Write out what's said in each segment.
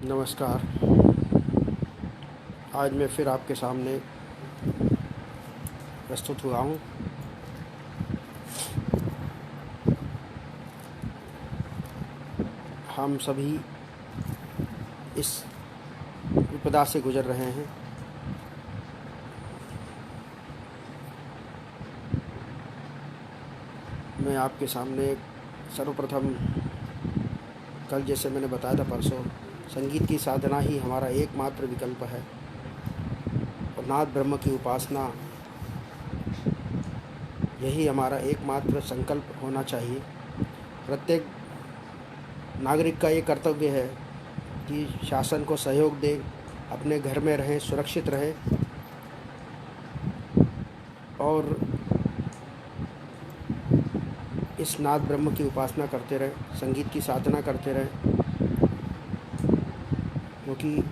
नमस्कार। आज मैं फिर आपके सामने प्रस्तुत हुआ हूँ। हम सभी इस विपदा से गुजर रहे हैं। मैं आपके सामने सर्वप्रथम कल जैसे मैंने बताया था परसों, संगीत की साधना ही हमारा एकमात्र विकल्प है और नाद ब्रह्म की उपासना यही हमारा एकमात्र संकल्प होना चाहिए। प्रत्येक नागरिक का ये कर्तव्य है कि शासन को सहयोग दे, अपने घर में रहें, सुरक्षित रहें और इस नाद ब्रह्म की उपासना करते रहें, संगीत की साधना करते रहें, क्योंकि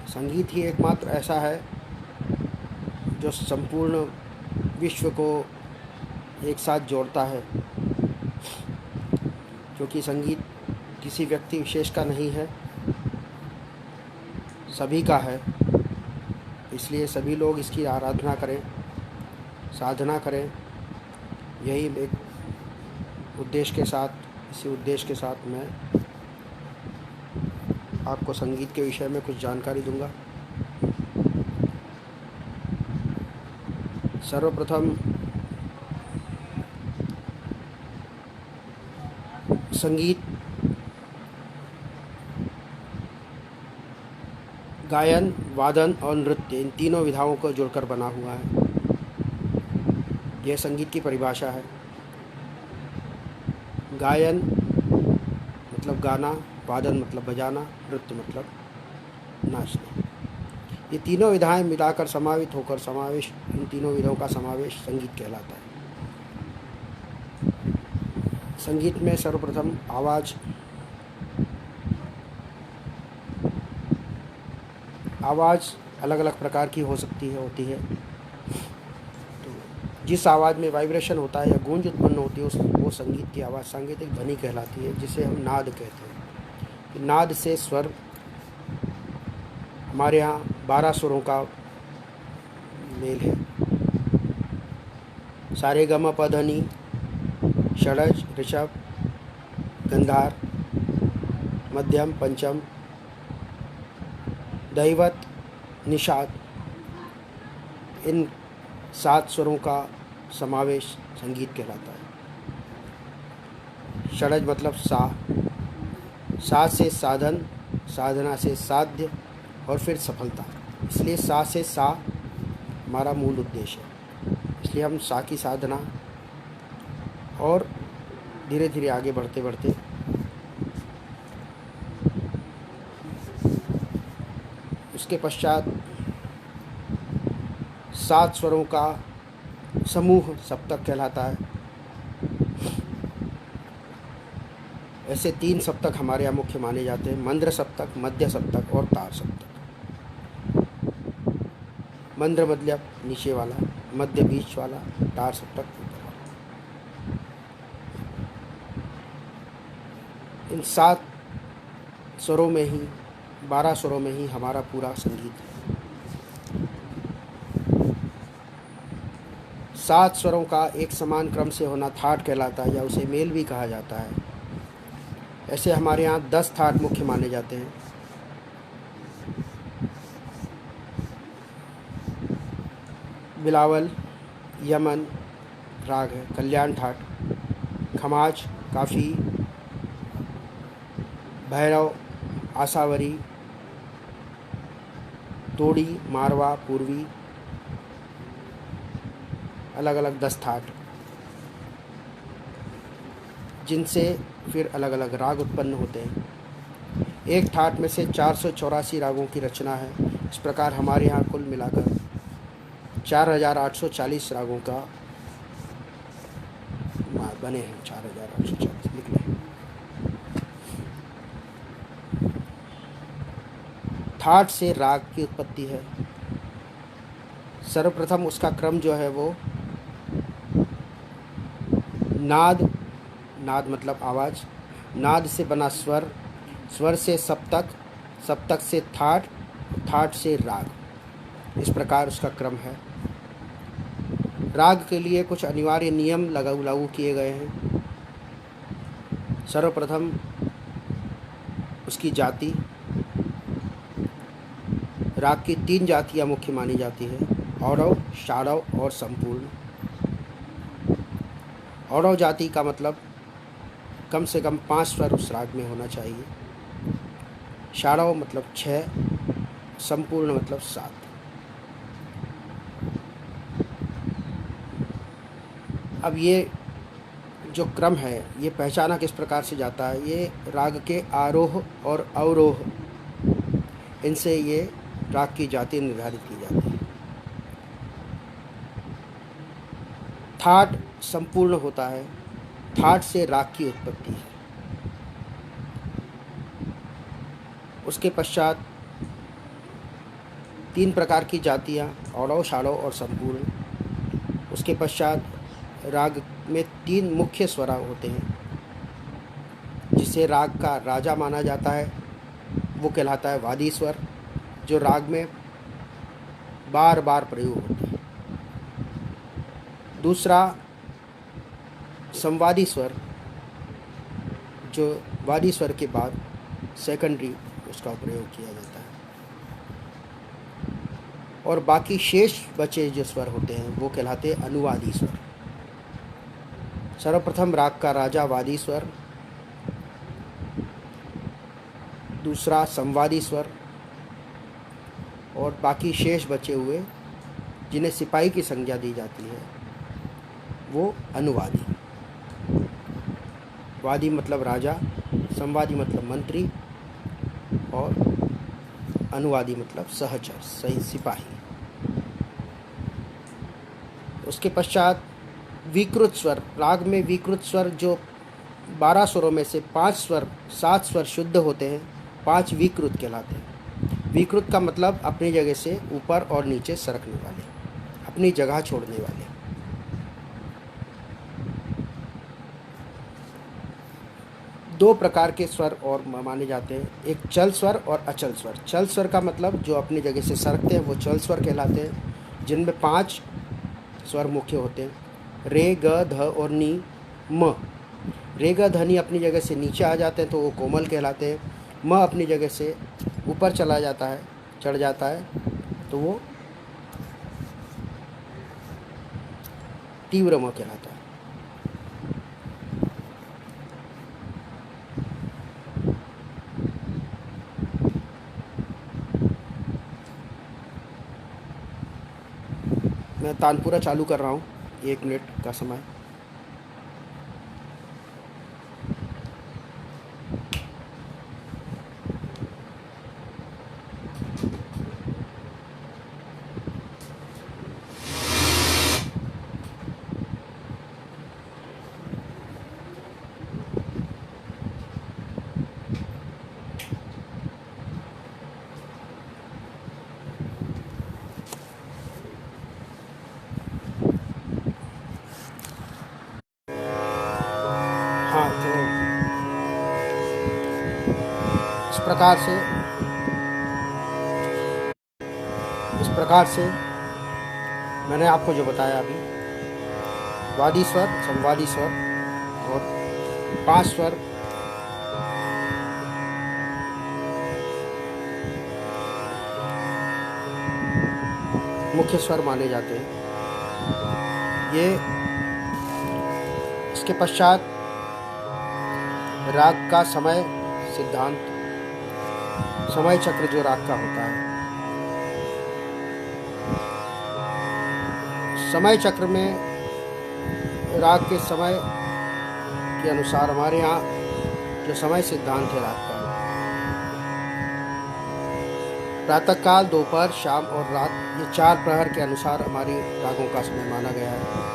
संगीत ही एकमात्र ऐसा है जो संपूर्ण विश्व को एक साथ जोड़ता है। क्योंकि संगीत किसी व्यक्ति विशेष का नहीं है, सभी का है। इसलिए सभी लोग इसकी आराधना करें, साधना करें। यही एक इसी उद्देश्य के साथ मैं आपको संगीत के विषय में कुछ जानकारी दूंगा। सर्वप्रथम संगीत गायन, वादन और नृत्य, इन तीनों विधाओं को जोड़कर बना हुआ है। यह संगीत की परिभाषा है। गायन मतलब गाना, वादन मतलब बजाना, नृत्य मतलब नाचना। ये तीनों विधाएं मिलाकर इन तीनों विधाओं का समावेश संगीत कहलाता है। संगीत में सर्वप्रथम आवाज़ अलग अलग प्रकार की होती है। तो जिस आवाज़ में वाइब्रेशन होता है या गूंज उत्पन्न होती है वो संगीत की आवाज़, सांगीतिक ध्वनि कहलाती है, जिसे हम नाद कहते हैं। नाद से स्वर, हमारे यहाँ 12 स्वरों का मेल है। सारे गम प ध नि, षडज, ऋषभ, गंधार, मध्यम, पंचम, दैवत, निषाद, इन 7 स्वरों का समावेश संगीत कहलाता है। षडज मतलब सा से साधन, साधना से साध्य और फिर सफलता। इसलिए सा से सा हमारा मूल उद्देश्य है। इसलिए हम सा की साधना और धीरे धीरे आगे बढ़ते बढ़ते उसके पश्चात 7 स्वरों का समूह सप्तक कहलाता है। ऐसे 3 सप्तक हमारे यहाँ मुख्य माने जाते हैं: मंद्र सप्तक, मध्य सप्तक और तार सप्तक। मंद्र मतलब नीचे वाला, मध्य बीच वाला, तार सप्तक ऊपर वाला। इन 7 स्वरों में ही, 12 स्वरों में ही हमारा पूरा संगीत है। 7 स्वरों का एक समान क्रम से होना थाट कहलाता है, या उसे मेल भी कहा जाता है। ऐसे हमारे यहाँ 10 थाट मुख्य माने जाते हैं। बिलावल यमन राग है, कल्याण ठाट, खमाज, काफ़ी, भैरव, आसावरी, तोड़ी, मारवा, पूर्वी, अलग अलग 10 थाट, जिनसे फिर अलग अलग राग उत्पन्न होते हैं। एक ठाट में से 484 रागों की रचना है। इस प्रकार हमारे यहाँ कुल मिलाकर 4840 रागों का बने हैं। 4840 लिख लें। थाट से राग की उत्पत्ति है। सर्वप्रथम उसका क्रम जो है वो नाद मतलब आवाज़, नाद से बना स्वर, स्वर से सप्तक, सप्तक से थाट, थाट से राग, इस प्रकार उसका क्रम है। राग के लिए कुछ अनिवार्य नियम लागू किए गए हैं। सर्वप्रथम उसकी जाति। राग की 3 जातियाँ मुख्य मानी जाती है, औरव, षाडव और संपूर्ण। औरव जाति का मतलब कम से कम 5 स्वर उस राग में होना चाहिए। षाडव मतलब 6, संपूर्ण मतलब 7। अब ये जो क्रम है ये पहचाना किस प्रकार से जाता है, ये राग के आरोह और अवरोह, इनसे ये राग की जाति निर्धारित की जाती है। थाट संपूर्ण होता है, थाट से राग की उत्पत्ति है। उसके पश्चात 3 प्रकार की जातियाँ, औरव, षाडव और संपूर्ण। उसके पश्चात राग में 3 मुख्य स्वर होते हैं, जिसे राग का राजा माना जाता है, वो कहलाता है वादी स्वर, जो राग में बार बार प्रयोग होते हैं। दूसरा संवादी स्वर, जो वादी स्वर के बाद सेकेंडरी उसका प्रयोग किया जाता है। और बाकी शेष बचे जो स्वर होते हैं वो कहलाते हैं अनुवादी स्वर। सर्वप्रथम राग का राजा वादी स्वर, दूसरा संवादी स्वर, और बाकी शेष बचे हुए जिन्हें सिपाही की संज्ञा दी जाती है वो अनुवादी। वादी मतलब राजा, संवादी मतलब मंत्री, और अनुवादी मतलब सहचर, सही सिपाही। उसके पश्चात विकृत स्वर। राग में विकृत स्वर जो 12 स्वरों में से 5 स्वर, 7 स्वर शुद्ध होते हैं, 5 विकृत कहलाते हैं। विकृत का मतलब अपनी जगह से ऊपर और नीचे सरकने वाले, अपनी जगह छोड़ने वाले। दो प्रकार के स्वर और माने जाते हैं, एक चल स्वर और अचल स्वर। चल स्वर का मतलब जो अपनी जगह से सरकते हैं वो चल स्वर कहलाते हैं, जिनमें 5 स्वर मुख्य होते हैं, रे, ग, ध और नी, म। रे, ग, ध, नी अपनी जगह से नीचे आ जाते हैं तो वो कोमल कहलाते हैं। म अपनी जगह से ऊपर चला जाता है, चढ़ जाता है, तो वो तीव्र म कहलाता है। मैं तानपुरा चालू कर रहा हूँ, 1 मिनट का समय। हाँ, तो इस प्रकार से मैंने आपको जो बताया अभी, वादी स्वर, संवादी स्वर और 5 स्वर मुख्य स्वर माने जाते हैं। ये इसके पश्चात राग का समय सिद्धांत, समय चक्र जो राग का होता है। समय चक्र में राग के समय के अनुसार हमारे यहाँ जो समय सिद्धांत है राग का, प्रातःकाल, दोपहर, शाम और रात, ये 4 प्रहर के अनुसार हमारी रागों का समय माना गया है।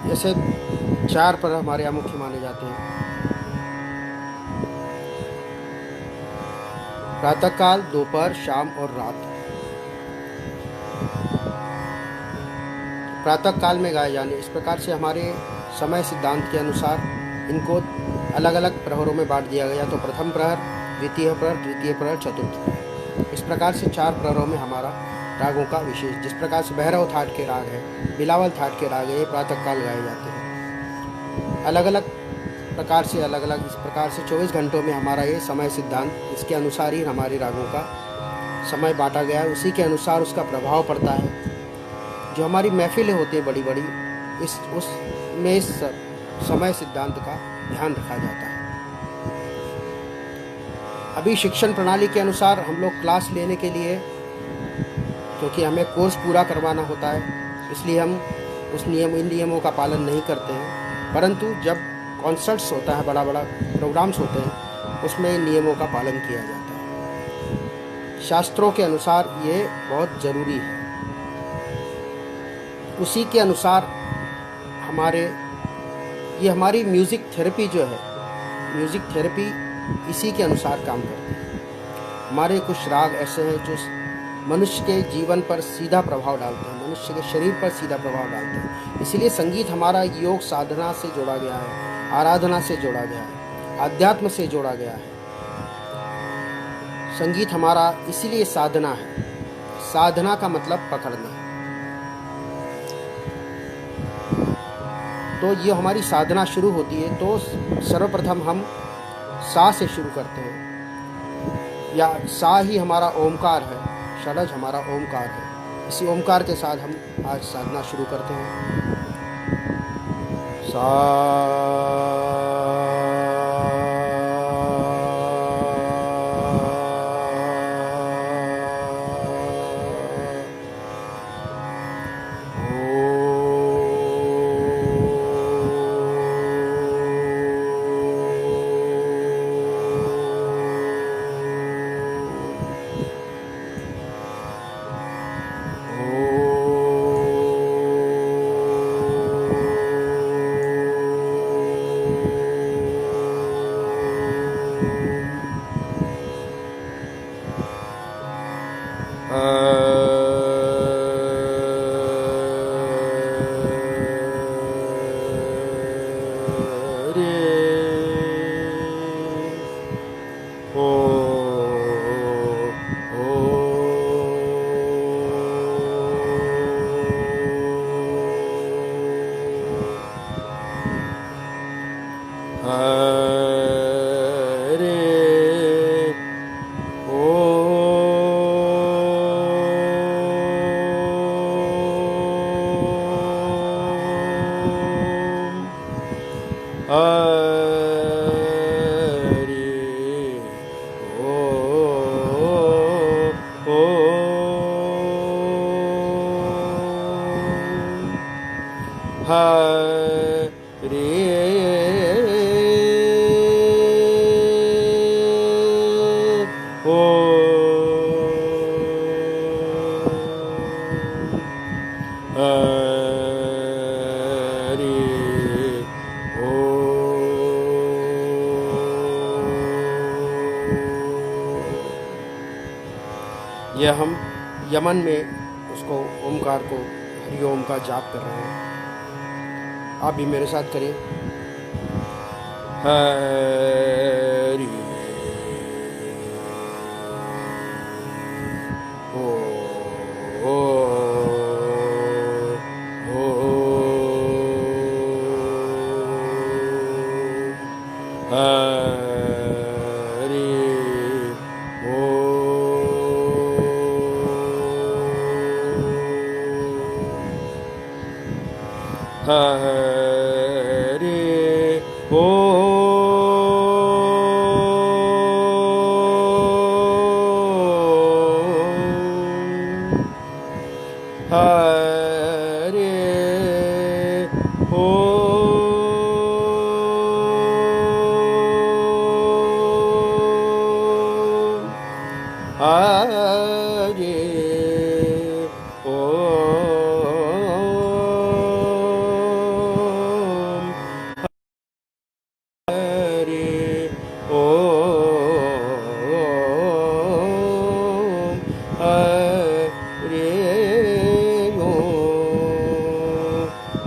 जैसे 4 प्रहर हमारे यहाँ मुख्य माने जाते हैं, प्रातःकाल, दोपहर, शाम और रात। प्रातः काल में गाए जाने। इस प्रकार से हमारे समय सिद्धांत के अनुसार इनको अलग अलग प्रहरों में बांट दिया गया। तो प्रथम प्रहर, द्वितीय प्रहर, तृतीय प्रहर, चतुर्थ प्रहर, इस प्रकार से 4 प्रहरों में हमारा रागों का विशेष, जिस प्रकार से भैरव थाट के राग है, बिलावल थाट के राग है, ये प्रातःकाल गाए जाते हैं। अलग अलग प्रकार से इस प्रकार से 24 घंटों में हमारा ये समय सिद्धांत, इसके अनुसार ही हमारे रागों का समय बांटा गया है। उसी के अनुसार उसका प्रभाव पड़ता है। जो हमारी महफिलें होती हैं बड़ी बड़ी, उसमें इस समय सिद्धांत का ध्यान रखा जाता है। अभी शिक्षण प्रणाली के अनुसार हम लोग क्लास लेने के लिए, क्योंकि हमें कोर्स पूरा करवाना होता है, इसलिए हम इन नियमों का पालन नहीं करते हैं। परंतु जब कॉन्सर्ट्स होता है, बड़ा बड़ा प्रोग्राम्स होते हैं, उसमें इन नियमों का पालन किया जाता है। शास्त्रों के अनुसार ये बहुत ज़रूरी है। उसी के अनुसार हमारी म्यूज़िक थेरेपी जो है, म्यूज़िक थेरेपी इसी के अनुसार काम करती है। हमारे कुछ राग ऐसे हैं जो मनुष्य के जीवन पर सीधा प्रभाव डालते हैं, मनुष्य के शरीर पर सीधा प्रभाव डालते हैं। इसीलिए संगीत हमारा योग साधना से जोड़ा गया है, आराधना से जोड़ा गया है, आध्यात्म से जोड़ा गया है। संगीत हमारा इसीलिए साधना है। साधना का मतलब पकड़ना। तो ये हमारी साधना शुरू होती है, तो सर्वप्रथम हम सा से शुरू करते हैं, या सा ही हमारा ओमकार है, षडज हमारा ओमकार है। इसी ओमकार के साथ हम आज साधना शुरू करते हैं। सा यह हम यमन में उसको ओमकार को हरि ओम का जाप कर रहे हैं। आप भी मेरे साथ करें। हरि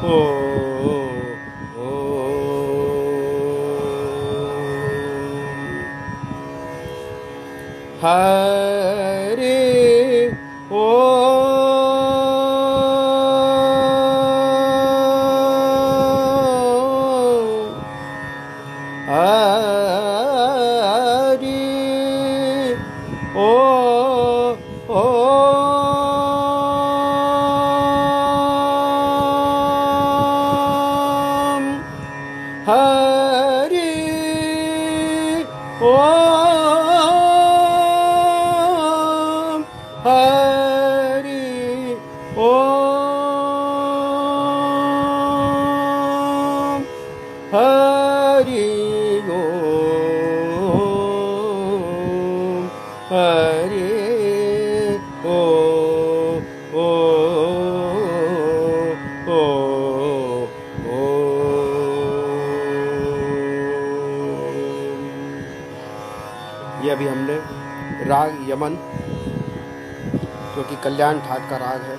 ओ ओ हरे ओ हरि ओ ओ हरि ओ हरि ओ हरि ओम हरि ओ ओ ओ ओ ये अभी हमने राग यमन, जो कि कल्याण ठाट का राग है,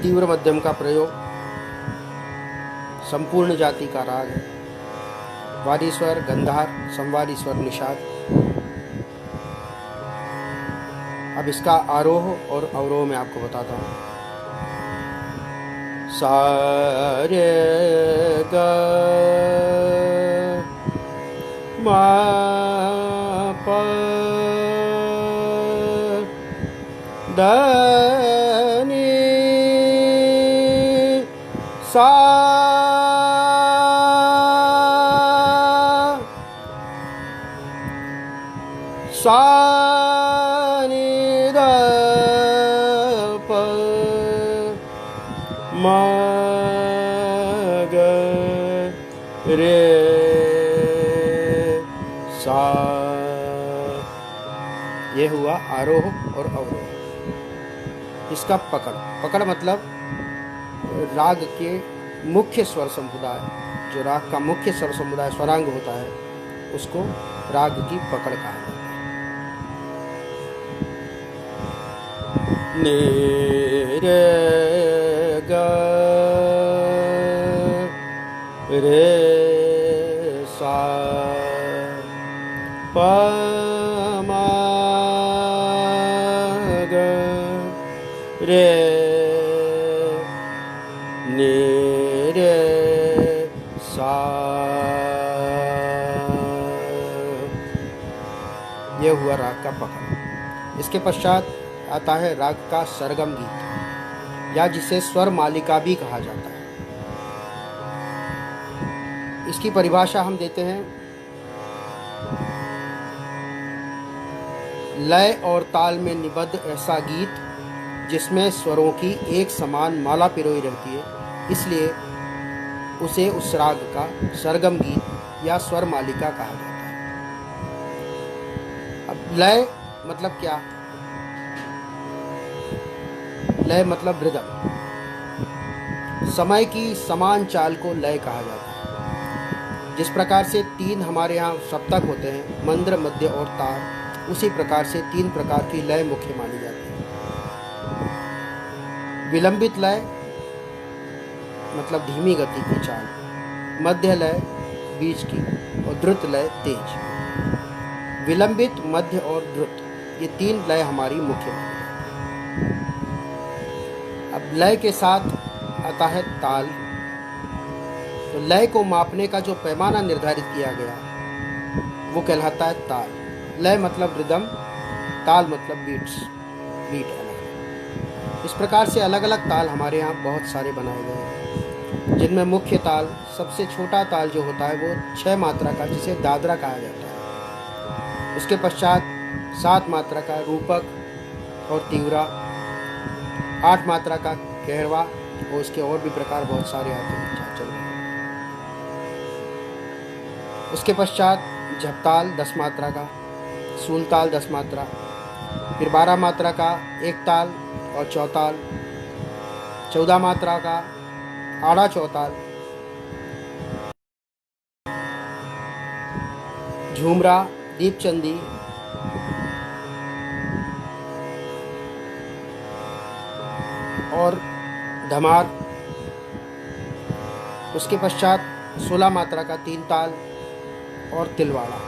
तीव्र मध्यम का प्रयोग, संपूर्ण जाति का राग है, वादी स्वर गंधार, संवादी स्वर निषाद। अब इसका आरोह और अवरोह मैं आपको बताता हूँ। सा रे ग मा प द नि सा सा नि द प म ग रे सा। ये हुआ आरोह और अवरोह। इसका पकड़, पकड़ मतलब राग के मुख्य स्वर समुदाय, जो राग का मुख्य स्वर समुदाय स्वरांग होता है, उसको राग की पकड़ कहा जाता है। नि रे ग रे सा प म ग रे नि रे सा। ये हुआ राग का पकड़। इसके पश्चात आता है राग का सरगम गीत, या जिसे स्वर मालिका भी कहा जाता है। इसकी परिभाषा हम देते हैं, लय और ताल में निबद्ध ऐसा गीत जिसमें स्वरों की एक समान माला पिरोई रहती है, इसलिए उसे उस राग का सरगम गीत या स्वर मालिका कहा जाता है। अब लय मतलब क्या? लय मतलब रिदम। समय की समान चाल को लय कहा जाता है। जिस प्रकार से तीन हमारे यहाँ सप्तक होते हैं, मंद्र, मध्य और तार, उसी प्रकार से तीन प्रकार की लय मुख्य मानी जाती है। विलंबित लय मतलब धीमी गति की चाल, मध्य लय बीच की, और द्रुत लय तेज। विलंबित, मध्य और द्रुत, ये तीन लय हमारी मुख्य मानी जाती है। अब लय के साथ आता है ताल। तो लय को मापने का जो पैमाना निर्धारित किया गया वो कहलाता है ताल। लय मतलब रिदम, ताल मतलब बीट्स, बीट अलग। इस प्रकार से अलग अलग ताल हमारे यहाँ बहुत सारे बनाए गए हैं, जिनमें मुख्य ताल, सबसे छोटा ताल जो होता है वो 6 मात्रा का, जिसे दादरा कहा जाता है। उसके पश्चात 7 मात्रा का रूपक और तीव्रा, 8 मात्रा का कहरवा, और उसके और भी प्रकार बहुत सारे आते हैं। उसके पश्चात झपताल 10 मात्रा का, सूलताल 10 मात्रा, फिर 12 मात्रा का एक ताल और चौताल, 14 मात्रा का आड़ा चौताल, झूमरा, दीपचंदी, और धमार, उसके पश्चात 16 मात्रा का 3 ताल और तिलवाड़ा।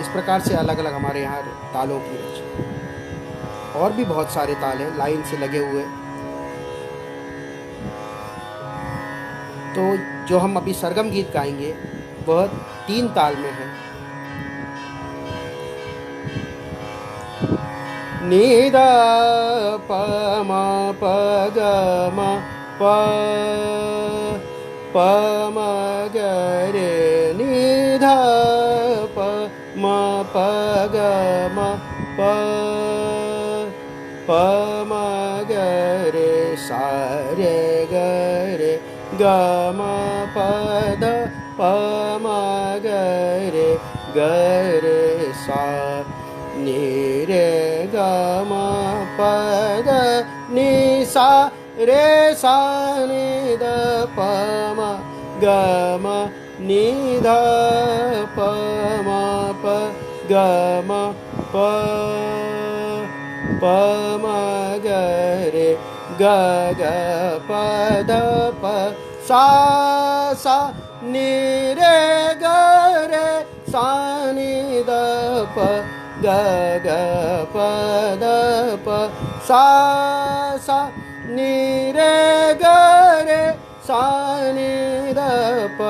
इस प्रकार से अलग अलग हमारे यहाँ तालों की रचना। और भी बहुत सारे ताल हैं लाइन से लगे हुए। तो जो हम अभी सरगम गीत गाएंगे वह 3 ताल में है। नि ध प म प ग म प प म ग रे नि ध प म प ग म प प म ग रे सा रे ग रे ग म प ध प म ग रे ग रे सा नि रे ग म प द नि सा रे सा नि द प म ग म नि ध प म प ग म प प म ग रे ग ग प ध प सा सा नि रे ग रे सा नि द प ग ग प द प सा सा नि रे ग रे सा नि द प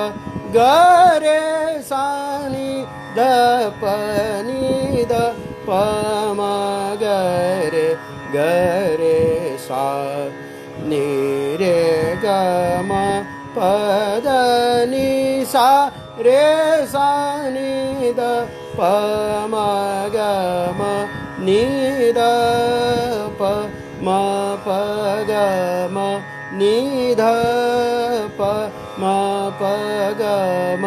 ग रे सा नि द प नि द प म ग रे सा नि रे ग म प द नि सा रे सा नि द प म ग म नि द प म प ग म नि ध प म प ग म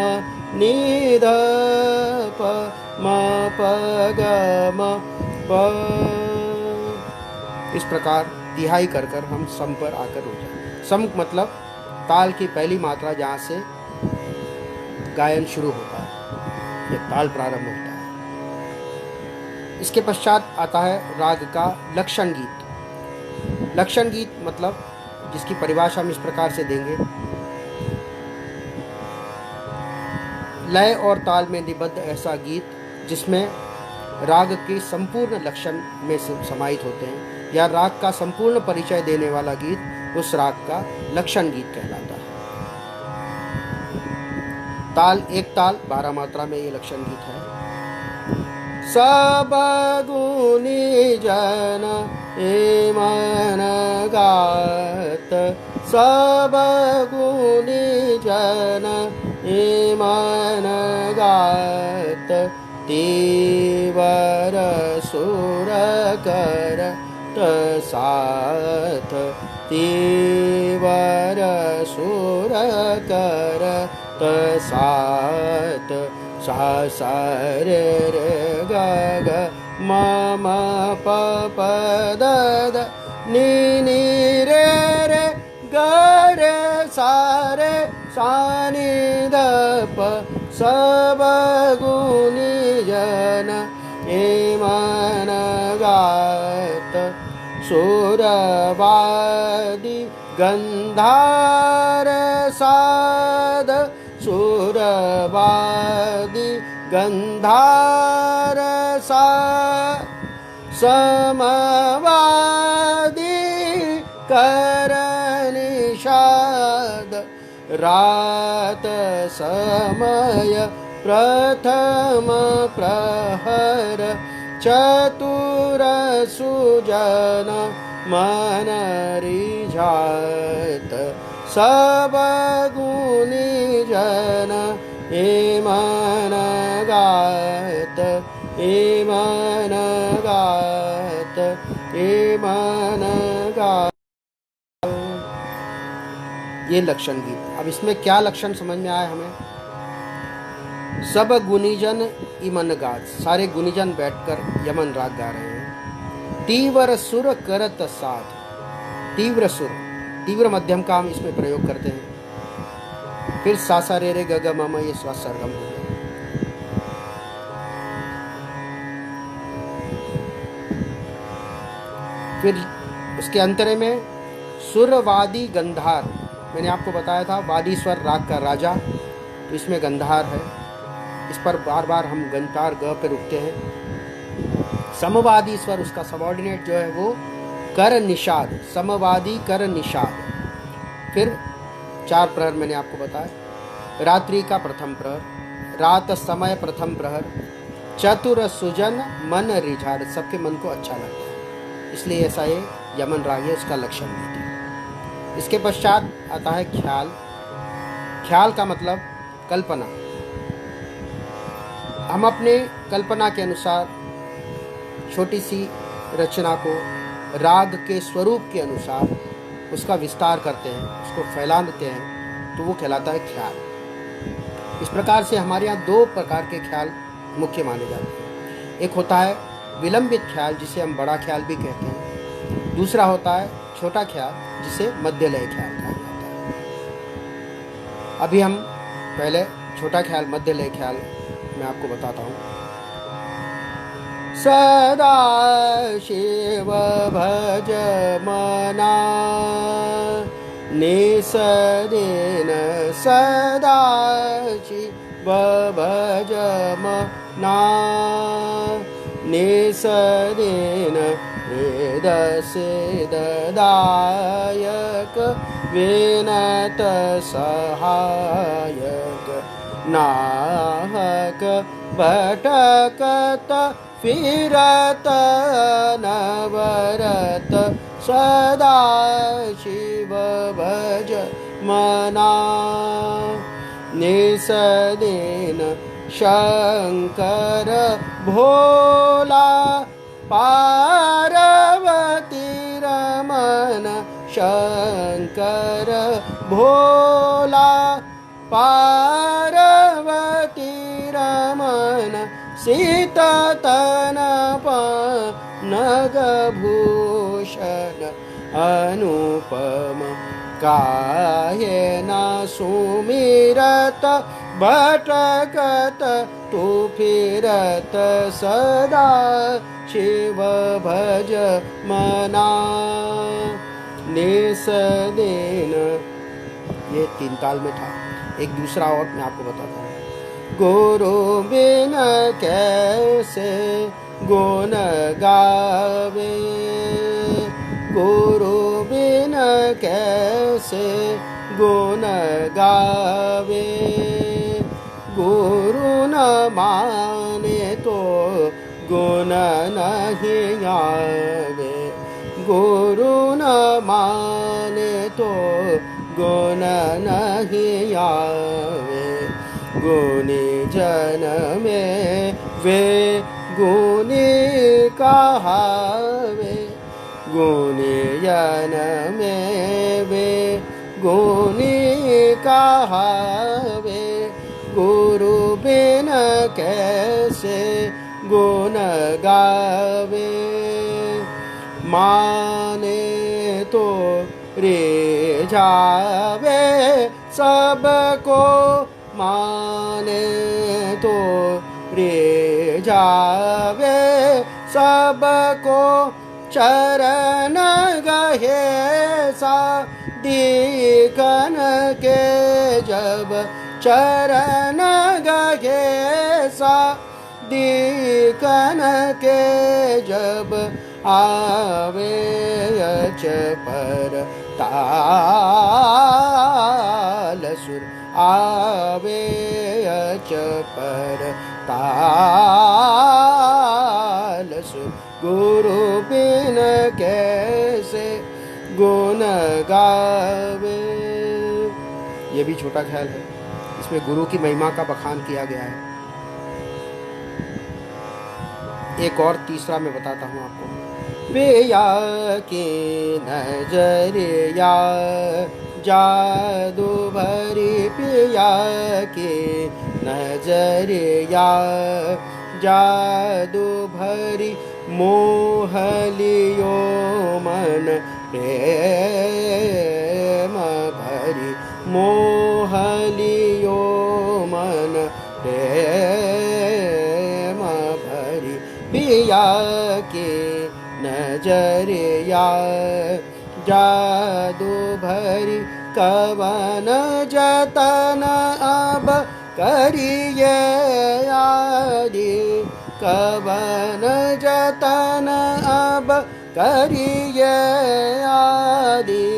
नि ध प म प ग म प। इस प्रकार तिहाई कर कर हम सम पर आकर रुक जाए। सम मतलब ताल की पहली मात्रा जहाँ से गायन शुरू होता है, ये ताल प्रारंभ होता है। इसके पश्चात आता है राग का लक्षण गीत। लक्षण गीत मतलब जिसकी परिभाषा हम इस प्रकार से देंगे, लय और ताल में निबद्ध ऐसा गीत जिसमें राग के संपूर्ण लक्षण में समाहित होते हैं, या राग का संपूर्ण परिचय देने वाला गीत उस राग का लक्षण गीत कहलाता है। ताल एक ताल 12 मात्रा में ये लक्षण गीत है। सब गुनी जन ए मन गात, सब गुनी जन ए मन गात, तीवर सुर कर साथ, तीवर सुर कर साथ, सा सा रे रे ग ग म म प प द द नि नि रे रे ग रे सा रे सा नि द प सब गुनी जन ए मन गात, सुरवादी गंधार साध, सुरवादी गंधार सा, समवादी कर निषाद, रात समय प्रथम प्रहर, चतुर सुजन मन रिझात, सब गुनी जन ए मन गात, ए मन गात, ए मन गात। ये लक्षण गीत। अब इसमें क्या लक्षण समझ में आया हमें? सब गुनीजन इमन गात, सारे गुनीजन बैठकर यमन राग गा रहे हैं। तीव्र सुर करत साथ, तीव्र सुर, तीव्र मध्यम का हम इसमें प्रयोग करते हैं। फिर सा सा रे रे ग ग म म, ये स्वा सरगम हो गया। फिर उसके अंतरे में सुरवादी गंधार, मैंने आपको बताया था वादी स्वर राग का राजा, तो इसमें गंधार है, इस पर बार बार हम गंधार ग पे रुकते हैं। समवादी स्वर, उसका सबऑर्डिनेट जो है वो कर निषाद, समवादी कर निषाद। फिर 4 प्रहर मैंने आपको बताया, रात्रि का प्रथम प्रहर, रात समय प्रथम प्रहर, चतुर सुजन मन रिझार, सबके मन को अच्छा लगता है, इसलिए ऐसा ये यमन राग है, उसका लक्षण देते हैं। इसके पश्चात आता है ख्याल। ख्याल का मतलब कल्पना। हम अपने कल्पना के अनुसार छोटी सी रचना को राग के स्वरूप के अनुसार उसका विस्तार करते हैं, उसको फैला देते हैं, तो वो कहलाता है ख्याल। इस प्रकार से हमारे यहाँ 2 प्रकार के ख्याल मुख्य माने जाते हैं। एक होता है विलंबित ख्याल, जिसे हम बड़ा ख्याल भी कहते हैं। दूसरा होता है छोटा ख्याल, जिसे मध्य लय ख्याल कहा जाता है। अभी हम पहले छोटा ख्याल, मध्य लय ख्याल मैं आपको बताता हूँ। सदा शिव भज मना निसरेन, सदा शिव भज मना निसरेन, वेद सिद्धायक विनत सहायक, नाहक भटकत फिरत नवरत, सदा शिव भज मना निसदेन, शंकर भोला पार्वती रमन, शंकर भोला पार्वती रमन, सीततन नगभूषण अनुपम, काहे न सुमिरत भटकत तू फिरत, सदा शिव भज मना निसदेन। ये 3 ताल में था। एक दूसरा और मैं आपको बताता हूँ। गुरु बिन कैसे गुण गावे, गुरु बिन कैसे गुण गावे, गुरु न माने तो गुण नहीं आवे, गुरु न माने तो गुण नहीं आवे, गुणी जन में वे गुणी कहावे, गुणी जन में वे गुणी कहावे, गुरु बिन कैसे गुण गावे, माने तो रिझावे सबको, माने तो रिझावे सबको, चरण गहे सा दीकन के जब, चरण गहे सा दीकन के जब, आवे अच पर ताल सुर, आवे अच पर ताल सुर, गुरु बिन कैसे गुण गावे। ये भी छोटा ख्याल है, इसमें गुरु की महिमा का बखान किया गया है। एक और तीसरा मैं बताता हूँ आपको। पिया की नजरिया जादू भरी, पिया की नजरिया जादू भरी, मोहलियो मन प्रेम भरी, मोहलियो मन प्रेम भरी, पिया की नजरिया जादू भरी कवन जतन अब करिए आदि, कवन जतन अब करिए आदि,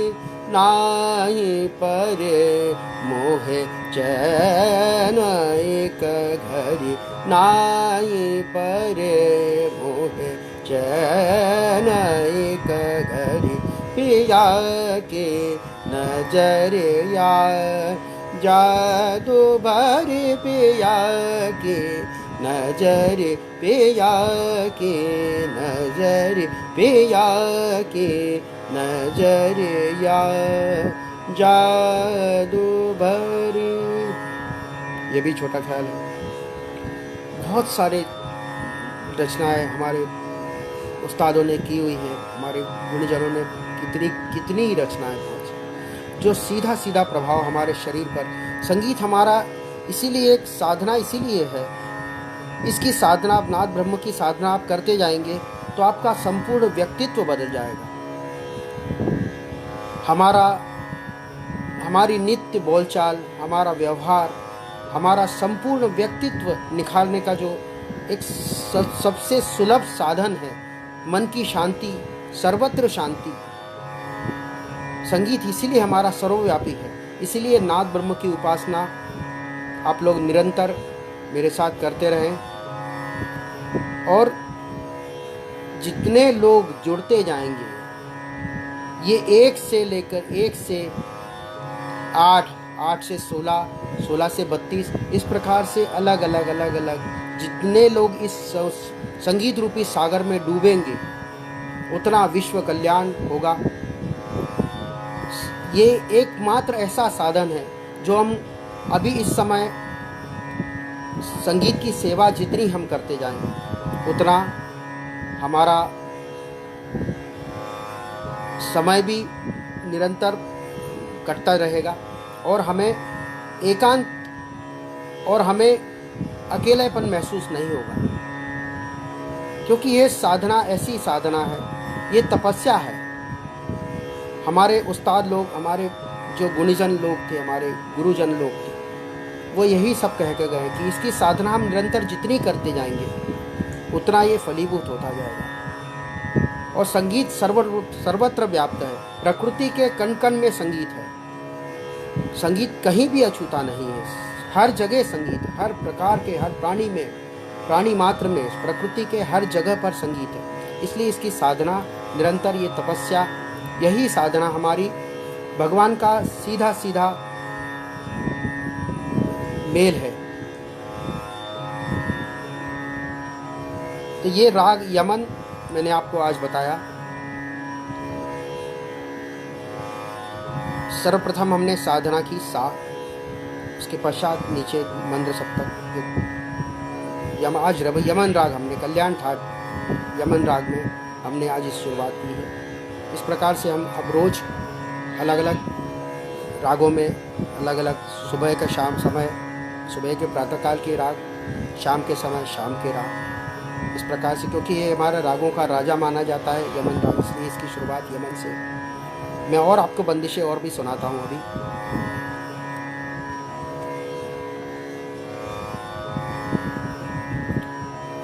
नाही परे मोहे चैन एक घड़ी, नाही परे मोहे चैन एक घड़ी, पिया के नजरिया जादू भरी पिया की नजर, पिया की नजर, पिया की नजरिया जादू भरी। ये भी छोटा ख्याल है। बहुत सारे रचनाएं हमारे उस्तादों ने की हुई हैं, हमारे गुणीजनों ने कितनी रचनाएं बहुत, जो सीधा सीधा प्रभाव हमारे शरीर पर। संगीत हमारा इसीलिए एक साधना इसीलिए है, इसकी साधना, नाद ब्रह्म की साधना आप करते जाएंगे तो आपका संपूर्ण व्यक्तित्व बदल जाएगा। हमारी नित्य बोलचाल, हमारा व्यवहार, हमारा संपूर्ण व्यक्तित्व निखारने का जो एक सबसे सुलभ साधन है, मन की शांति, सर्वत्र शांति। संगीत इसीलिए हमारा सर्वव्यापी है। इसीलिए नाद ब्रह्म की उपासना आप लोग निरंतर मेरे साथ करते रहें, और जितने लोग जुड़ते जाएंगे, ये 1 से लेकर 1 से 8, 8 से 16, 16 से 32, इस प्रकार से अलग अलग जितने लोग इस संगीत रूपी सागर में डूबेंगे, उतना विश्व कल्याण होगा। ये एकमात्र ऐसा साधन है जो हम अभी इस समय संगीत की सेवा जितनी हम करते जाएं, उतना हमारा समय भी निरंतर कटता रहेगा, और हमें एकांत और हमें अकेलापन महसूस नहीं होगा। क्योंकि ये साधना ऐसी साधना है, ये तपस्या है। हमारे उस्ताद लोग, हमारे जो गुणीजन लोग थे, हमारे गुरुजन लोग थे, वो यही सब कह के गए कि इसकी साधना हम निरंतर जितनी करते जाएंगे, उतना ये फलीभूत होता जाएगा। और संगीत सर्वत्र व्याप्त है। प्रकृति के कण कण में संगीत है। संगीत कहीं भी अछूता नहीं है। हर जगह संगीत है, हर प्रकार के, हर प्राणी में, प्राणी मात्र में, प्रकृति के हर जगह पर संगीत है। इसलिए इसकी साधना निरंतर, ये तपस्या, यही साधना हमारी भगवान का सीधा सीधा मेल है। तो ये राग यमन मैंने आपको आज बताया। सर्वप्रथम हमने साधना की सा, उसके पश्चात नीचे मंद्र सप्तक, आज यमन राग हमने, कल्याण ठाट यमन राग में हमने आज इस शुरुआत की है। इस प्रकार से हम अब रोज अलग अलग रागों में, अलग अलग सुबह का शाम समय, सुबह के प्रातःकाल के राग, शाम के समय शाम के राग, इस प्रकार से, क्योंकि ये हमारा रागों का राजा माना जाता है यमन राग, इसलिए इसकी शुरुआत यमन से। मैं और आपको बंदिशें और भी सुनाता हूँ अभी।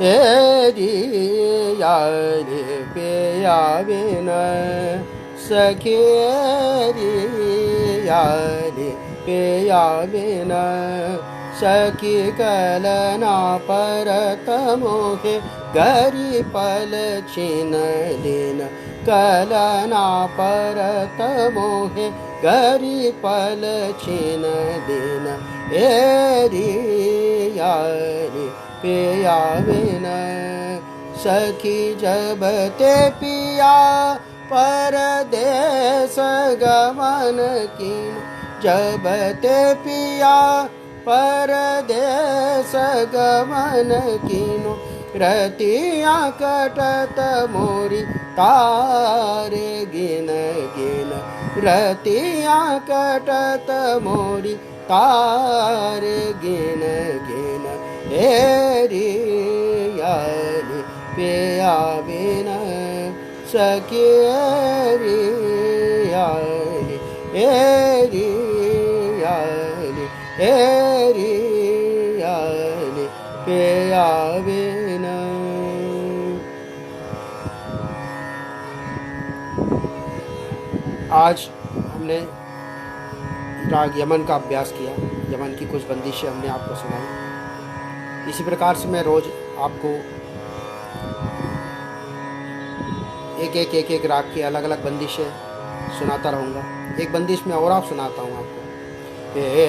यारी पिया बिन सखी, यारी पिया बिन सखी, कलना परत मोहे गरी पल छिन दिन, कलना परत मोहे गरी पल छिन दिन, एरी यारी पिया बिन सखी, जब ते पिया परदेस गमन कीन, जब ते पिया परदेस गमन कीनो, रतिया कटत मोरी तारे गिन गिन, रतिया कटत मोरी तारे गिन गिन, हेरी यारी पिया बिन सखी, आली एरी आली एरी आली पे आवे न। आज हमने राग यमन का अभ्यास किया, यमन की कुछ बंदिशें हमने आपको सुनाई। इसी प्रकार से मैं रोज आपको एक राग की अलग अलग बंदिशें सुनाता रहूँगा। एक बंदिश में और आप सुनाता हूँ आपको। हे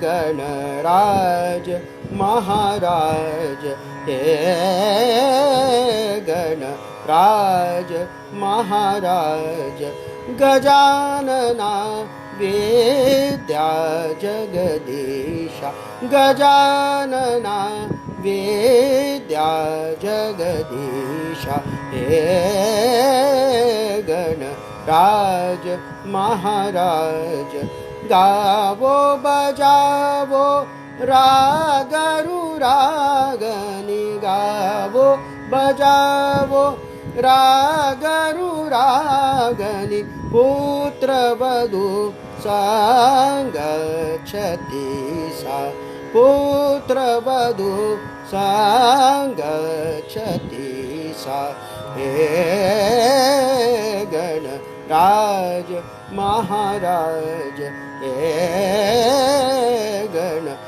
गणराज महाराज, हे गणराज महाराज, गजानना विद्या जगदीशा, गजानना विद्या जगदीशा, हे गणराज महाराज, गावो बजावो रागरु रागनी, गावो बजावो रागरु रागनी, पुत्र वधू संगच्छति सा, पुत्र वधू संगच्छति सा, हे गणराज महाराज, हे गणराज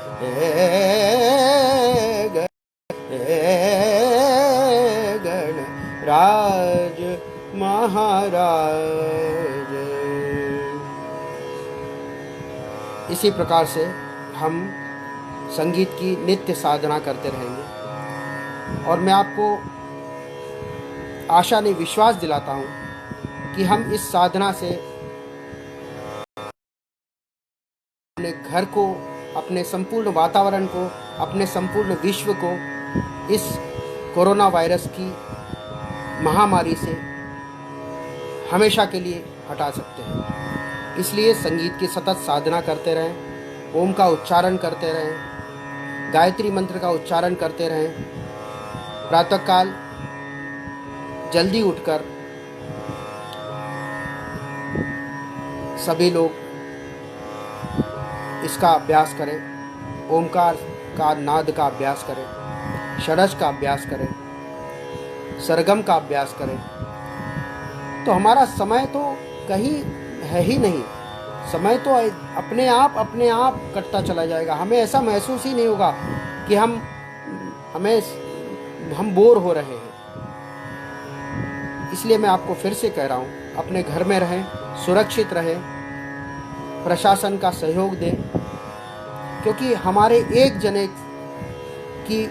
महाराज। इसी प्रकार से हम संगीत की नित्य साधना करते रहेंगे और मैं आपको आशा नहीं विश्वास दिलाता हूँ कि हम इस साधना से अपने घर को, अपने संपूर्ण वातावरण को, अपने संपूर्ण विश्व को इस कोरोना वायरस की महामारी से हमेशा के लिए हटा सकते हैं। इसलिए संगीत की सतत साधना करते रहें, ओम का उच्चारण करते रहें, गायत्री मंत्र का उच्चारण करते रहें। प्रातःकाल जल्दी उठकर सभी लोग इसका अभ्यास करें, ओमकार का नाद का अभ्यास करें, षडज का अभ्यास करें, सरगम का अभ्यास करें। तो हमारा समय तो कहीं है ही नहीं, समय तो अपने आप कटता चला जाएगा। हमें ऐसा महसूस ही नहीं होगा कि हम बोर हो रहे हैं। इसलिए मैं आपको फिर से कह रहा हूँ, अपने घर में रहें, सुरक्षित रहें, प्रशासन का सहयोग दें, क्योंकि हमारे एक जने की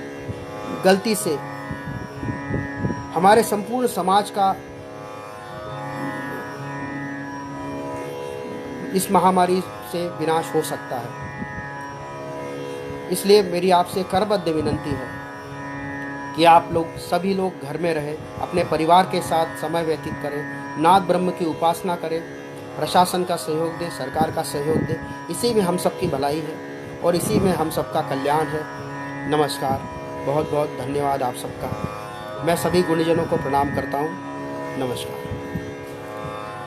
गलती से हमारे संपूर्ण समाज का इस महामारी से विनाश हो सकता है। इसलिए मेरी आपसे करबद्ध विनंती है कि आप लोग सभी लोग घर में रहें, अपने परिवार के साथ समय व्यतीत करें, नाद ब्रह्म की उपासना करें, प्रशासन का सहयोग दें, सरकार का सहयोग दें। इसी में हम सबकी भलाई है और इसी में हम सबका कल्याण है। नमस्कार, बहुत बहुत धन्यवाद आप सबका। मैं सभी गुणीजनों को प्रणाम करता हूँ। नमस्कार।